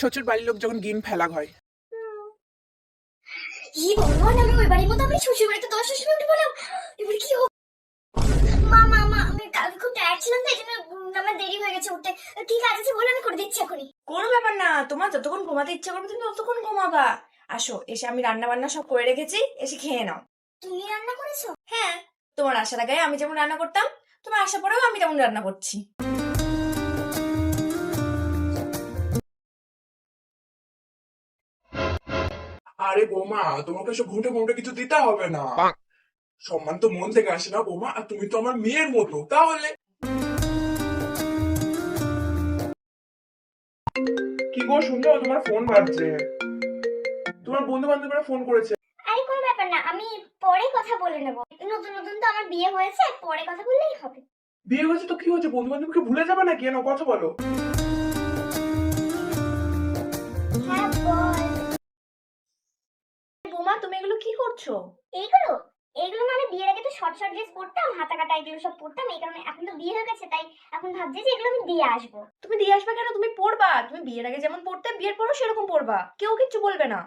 শ্বশুর বাড়ির লোক যখন গিন ফেলা হয়। ই ভগবান, আমি ওই বাড়ির মতো আমি শ্বশুর বাড়িতে 10 মিনিট বললাম, এবার কি হবে? মা মা মা, আমি কালকে খুব টায়ার্ড ছিলাম, তাই জন্য আমার দেরি হয়ে গেছে উঠতে। কি কাজ আছে বলে, আমি করে দিচ্ছি এখনই। কোনো ব্যাপার না, তোমার যতক্ষণ ঘুমাতে ইচ্ছা করবে তুমি ততক্ষণ ঘুমাবা। আসো, এসে আমি রান্না বান্না সব করে রেখেছি, এসে খেয়ে নাও। তুমি রান্না করেছো? হ্যাঁ, তোমার আসার আগে আমি যেমন রান্না করতাম, তোমার আসার পরেও আমি তেমন রান্না করছি। আরে বৌমা, তোমাকে এসব ঘুঁটে মুটে কিছু দিতে হবে না। সম্মান তো মন থেকে আসে না বৌমা, আর তুমি তো আমার মেয়ের মতো। তাহলে কি গো, শুনছো তোমার ফোন বাজছে? তোমার বন্ধু বান্ধবরা ফোন করেছে। আরে কোনো ব্যাপার না, আমি পরে কথা বলে নেব। নতুন নতুন তো আমার বিয়ে হয়েছে, পরে কথা বললেই হবে। বিয়ে হয়েছে তো কি হয়েছে, বন্ধু বান্ধবকে ভুলে যাবে না? কেন, কথা বলো। হ্যাঁ বল। বোমা, তুমি এগুলো কি করছো? এইগুলো এইগুলো মানে বিয়ের আগে তো শর্ট শর্ট ড্রেস পরতাম, হাতা কাটা এগুলো সব পরতাম, এই কারণে এখন তো বিয়ে হয়ে গেছে, তাই এখন ভাবছি যে এগুলো আমি দিয়ে আসবো। তুমি দিয়ে আসবে কেন? তুমি পড়বা, তুমি বিয়ের আগে যেমন পড়তে বিয়ের পরও সেরকম পড়বা, কেউ কিচ্ছু বলবে না।